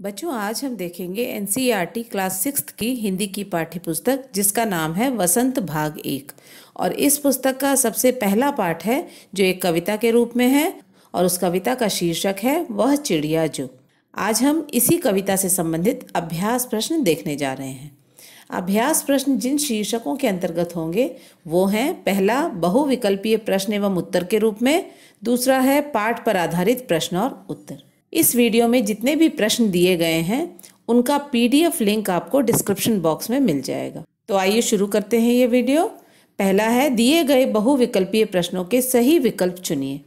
बच्चों, आज हम देखेंगे एनसीईआरटी क्लास 6 की हिंदी की पाठ्य पुस्तक जिसका नाम है वसंत भाग 1। और इस पुस्तक का सबसे पहला पाठ है जो एक कविता के रूप में है और उस कविता का शीर्षक है वह चिड़िया जो। आज हम इसी कविता से संबंधित अभ्यास प्रश्न देखने जा रहे हैं। अभ्यास प्रश्न जिन शीर्षकों के अंतर्गत होंगे वो हैं, पहला बहुविकल्पीय प्रश्न एवं उत्तर के रूप में, दूसरा है पाठ पर आधारित प्रश्न और उत्तर। इस वीडियो में जितने भी प्रश्न दिए गए हैं उनका पीडीएफ लिंक आपको डिस्क्रिप्शन बॉक्स में मिल जाएगा। तो आइए शुरू करते हैं ये वीडियो। पहला है, दिए गए बहुविकल्पीय प्रश्नों के सही विकल्प चुनिए।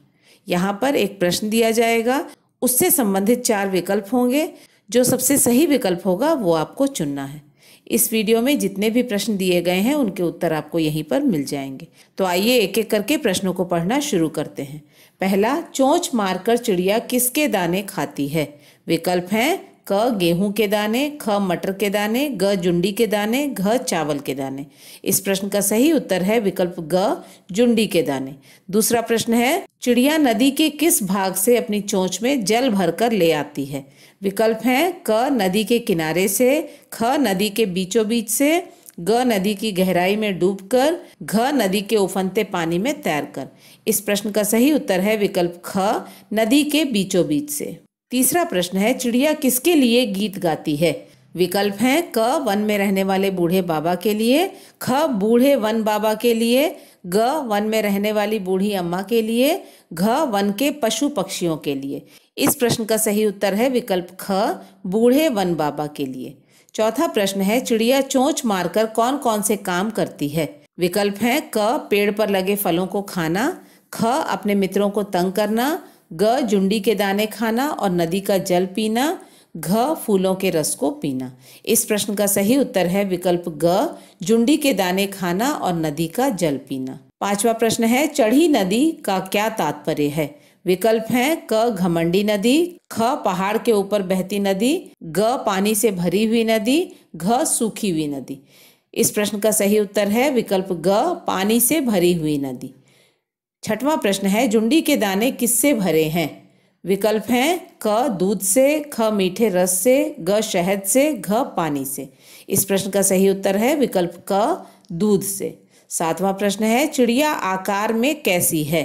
यहाँ पर एक प्रश्न दिया जाएगा, उससे संबंधित 4 विकल्प होंगे। जो सबसे सही विकल्प होगा वो आपको चुनना है। इस वीडियो में जितने भी प्रश्न दिए गए हैं उनके उत्तर आपको यहीं पर मिल जाएंगे। तो आइए एक एक करके प्रश्नों को पढ़ना शुरू करते हैं। पहला, चोंच मारकर चिड़िया किसके दाने खाती है? विकल्प हैं क गेहूं के दाने, ख मटर के दाने, ग जुंडी के दाने, घ चावल के दाने। इस प्रश्न का सही उत्तर है विकल्प ग जुंडी के दाने। दूसरा प्रश्न है, चिड़िया नदी के किस भाग से अपनी चोंच में जल भरकर ले आती है? विकल्प हैं क नदी के किनारे से, ख नदी के बीचों बीच से, ग नदी की गहराई में डूबकर, घ नदी के उफनते पानी में तैरकर। इस प्रश्न का सही उत्तर है विकल्प ख नदी के बीचों बीच से। तीसरा प्रश्न है, चिड़िया किसके लिए गीत गाती है? विकल्प हैं क वन में रहने वाले बूढ़े बाबा के लिए, ख बूढ़े वन बाबा के लिए, ग वन में रहने वाली बूढ़ी अम्मा के लिए, घ वन के पशु पक्षियों के लिए। इस प्रश्न का सही उत्तर है विकल्प ख बूढ़े वन बाबा के लिए। चौथा प्रश्न है, चिड़िया चोंच मारकर कौन कौन से काम करती है? विकल्प हैं क पेड़ पर लगे फलों को खाना, ख अपने मित्रों को तंग करना, ग जुंडी के दाने खाना और नदी का जल पीना, घ फूलों के रस को पीना। इस प्रश्न का सही उत्तर है विकल्प ग जुंडी के दाने खाना और नदी का जल पीना। पांचवा प्रश्न है, चढ़ी नदी का क्या तात्पर्य है? विकल्प हैं क घमंडी नदी, ख पहाड़ के ऊपर बहती नदी, ग पानी से भरी हुई नदी, घ सूखी हुई नदी। इस प्रश्न का सही उत्तर है विकल्प ग पानी से भरी हुई नदी। छठवां प्रश्न है, जुंडी के दाने किससे भरे हैं? विकल्प हैं क दूध से, ख मीठे रस से, ग शहद से, घ पानी से। इस प्रश्न का सही उत्तर है विकल्प क दूध से। सातवां प्रश्न है, चिड़िया आकार में कैसी है?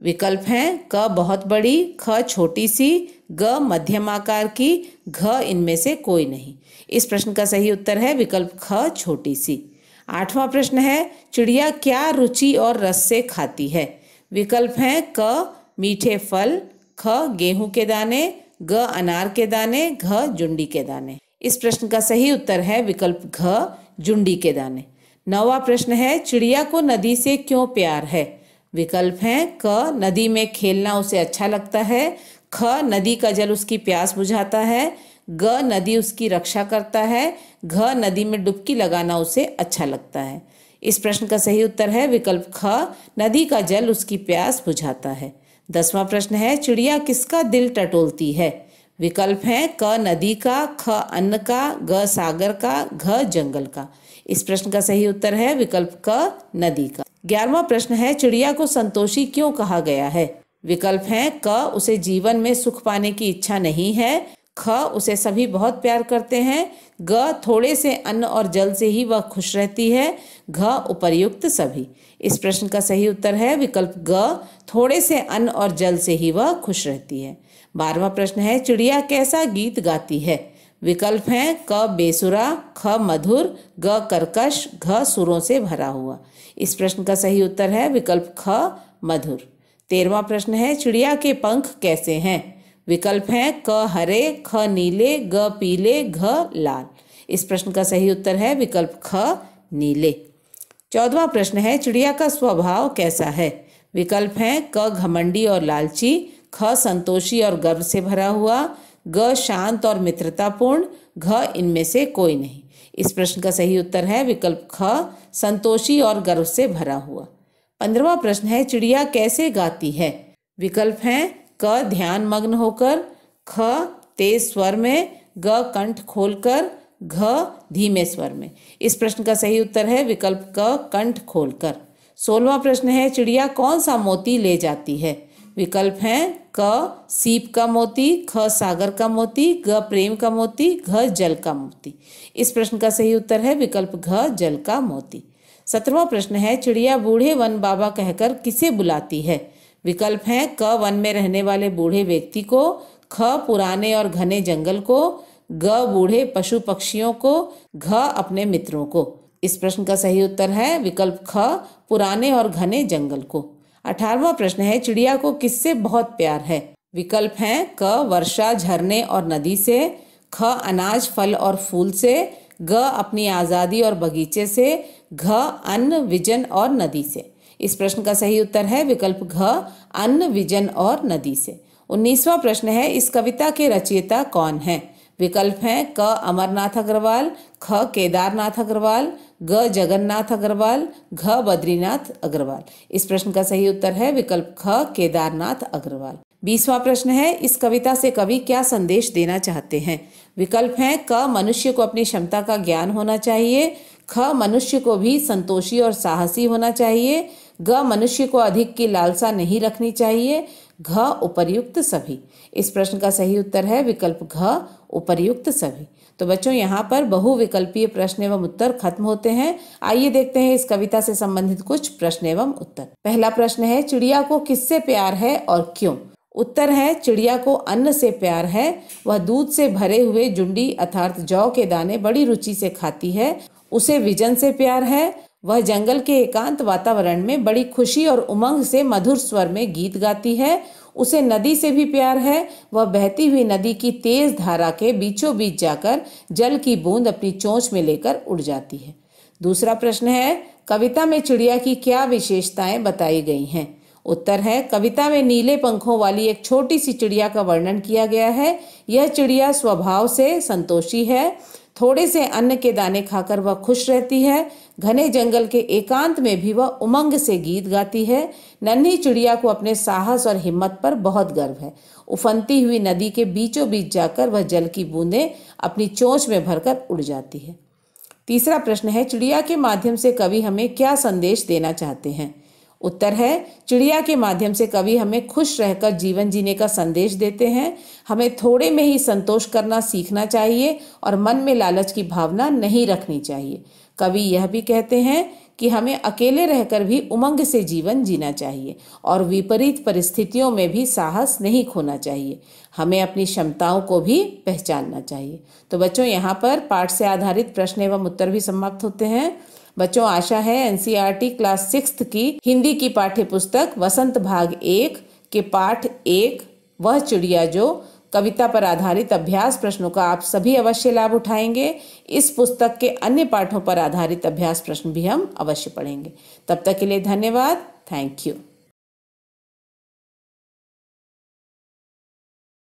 विकल्प हैं क बहुत बड़ी, ख छोटी सी, ग मध्यम आकार की, घ इनमें से कोई नहीं। इस प्रश्न का सही उत्तर है विकल्प ख छोटी सी। आठवां प्रश्न है, चिड़िया क्या रुचि और रस से खाती है? विकल्प हैं क मीठे फल, ख गेहूं के दाने, ग अनार के दाने, घ जुंडी के दाने। इस प्रश्न का सही उत्तर है विकल्प घ जुंडी के दाने। नौवां प्रश्न है, चिड़िया को नदी से क्यों प्यार है? विकल्प हैं क नदी में खेलना उसे अच्छा लगता है, ख नदी का जल उसकी प्यास बुझाता है, ग नदी उसकी रक्षा करता है, घ नदी में डुबकी लगाना उसे अच्छा लगता है। इस प्रश्न का सही उत्तर है विकल्प ख नदी का जल उसकी प्यास बुझाता है। 10वां प्रश्न है, चिड़िया किसका दिल टटोलती है? विकल्प हैं क नदी का, ख अन्न का, ग सागर का, घ जंगल का। इस प्रश्न का सही उत्तर है विकल्प क नदी का। 11वां प्रश्न है, चिड़िया को संतोषी क्यों कहा गया है? विकल्प हैं क उसे जीवन में सुख पाने की इच्छा नहीं है, ख उसे सभी बहुत प्यार करते हैं, ग थोड़े से अन्न और जल से ही वह खुश रहती है, घ उपर्युक्त सभी। इस प्रश्न का सही उत्तर है विकल्प ग थोड़े से अन्न और जल से ही वह खुश रहती है। 12वां प्रश्न है, चिड़िया कैसा गीत गाती है? विकल्प हैं क बेसुरा, ख मधुर, ग कर्कश, घ सुरों से भरा हुआ। इस प्रश्न का सही उत्तर है विकल्प ख मधुर। 13वां प्रश्न है, चिड़िया के पंख कैसे हैं? विकल्प हैं क हरे, ख नीले, ग पीले, घ लाल। इस प्रश्न का सही उत्तर है विकल्प ख नीले। 14वां प्रश्न है, चिड़िया का स्वभाव कैसा है? विकल्प हैं क घमंडी और लालची, ख संतोषी और गर्व से भरा हुआ, ग शांत और मित्रतापूर्ण, घ इनमें से कोई नहीं। इस प्रश्न का सही उत्तर है विकल्प ख संतोषी और गर्व से भरा हुआ। 15वां प्रश्न है, चिड़िया कैसे गाती है? विकल्प हैं क ध्यान मग्न होकर, ख तेज स्वर में, ग कंठ खोलकर, घ धीमे स्वर में। इस प्रश्न का सही उत्तर है विकल्प क कंठ खोलकर। 16वां प्रश्न है, चिड़िया कौन सा मोती ले जाती है? विकल्प हैं क सीप का मोती, ख सागर का मोती, ग प्रेम का मोती, घ जल का मोती। इस प्रश्न का सही उत्तर है विकल्प घ जल का मोती। 17वां प्रश्न है चिड़िया बूढ़े वन बाबा कहकर किसे बुलाती है? विकल्प हैं क वन में रहने वाले बूढ़े व्यक्ति को, ख पुराने और घने जंगल को, ग बूढ़े पशु पक्षियों को, घ अपने मित्रों को। इस प्रश्न का सही उत्तर है विकल्प ख पुराने और घने जंगल को। 18वां प्रश्न है चिड़िया को किससे बहुत प्यार है? विकल्प हैं क वर्षा झरने और नदी से, ख अनाज फल और फूल से, ग अपनी आज़ादी और बगीचे से, घ अन्न विजन और नदी से। इस प्रश्न का सही उत्तर है विकल्प घ अन्न विजन और नदी से। 19वां प्रश्न है इस कविता के रचयिता कौन है? विकल्प हैं क अमरनाथ अग्रवाल, ख केदारनाथ अग्रवाल, ग जगन्नाथ अग्रवाल, घ बद्रीनाथ अग्रवाल। इस प्रश्न का सही उत्तर है विकल्प ख केदारनाथ अग्रवाल। 20वां प्रश्न है इस कविता से कवि क्या संदेश देना चाहते हैं? विकल्प हैं क मनुष्य को अपनी क्षमता का ज्ञान होना चाहिए, ख मनुष्य को भी संतोषी और साहसी होना चाहिए, ग मनुष्य को अधिक की लालसा नहीं रखनी चाहिए, घ उपर्युक्त सभी। इस प्रश्न का सही उत्तर है विकल्प घ उपर्युक्त सभी। तो बच्चों यहाँ पर बहुविकल्पीय प्रश्न एवं उत्तर खत्म होते हैं। आइए देखते हैं इस कविता से संबंधित कुछ प्रश्न एवं उत्तर। पहला प्रश्न है चिड़िया को किससे प्यार है और क्यों? उत्तर है चिड़िया को अन्न से प्यार है। वह दूध से भरे हुए जुंडी अर्थात जौ के दाने बड़ी रुचि से खाती है। उसे विजन से प्यार है। वह जंगल के एकांत वातावरण में बड़ी खुशी और उमंग से मधुर स्वर में गीत गाती है। उसे नदी से भी प्यार है। वह बहती हुई नदी की तेज धारा के बीचों बीच जाकर जल की बूंद अपनी चोंच में लेकर उड़ जाती है। दूसरा प्रश्न है कविता में चिड़िया की क्या विशेषताएं बताई गई हैं? उत्तर है कविता में नीले पंखों वाली एक छोटी सी चिड़िया का वर्णन किया गया है। यह चिड़िया स्वभाव से संतोषी है। थोड़े से अन्न के दाने खाकर वह खुश रहती है। घने जंगल के एकांत में भी वह उमंग से गीत गाती है। नन्ही चिड़िया को अपने साहस और हिम्मत पर बहुत गर्व है। उफनती हुई नदी के बीचों बीच जाकर वह जल की बूंदें अपनी चोंच में भरकर उड़ जाती है। तीसरा प्रश्न है चिड़िया के माध्यम से कवि हमें क्या संदेश देना चाहते हैं? उत्तर है चिड़िया के माध्यम से कवि हमें खुश रहकर जीवन जीने का संदेश देते हैं। हमें थोड़े में ही संतोष करना सीखना चाहिए और मन में लालच की भावना नहीं रखनी चाहिए। कवि यह भी कहते हैं कि हमें अकेले रहकर भी उमंग से जीवन जीना चाहिए और विपरीत परिस्थितियों में भी साहस नहीं खोना चाहिए। हमें अपनी क्षमताओं को भी पहचानना चाहिए। तो बच्चों यहाँ पर पाठ से आधारित प्रश्न एवं उत्तर भी समाप्त होते हैं। बच्चों आशा है एनसीईआरटी क्लास 6 की हिंदी की पाठ्य पुस्तक वसंत भाग 1 के पाठ 1 वह चिड़िया जो कविता पर आधारित अभ्यास प्रश्नों का आप सभी अवश्य लाभ उठाएंगे। इस पुस्तक के अन्य पाठों पर आधारित अभ्यास प्रश्न भी हम अवश्य पढ़ेंगे। तब तक के लिए धन्यवाद। Thank you.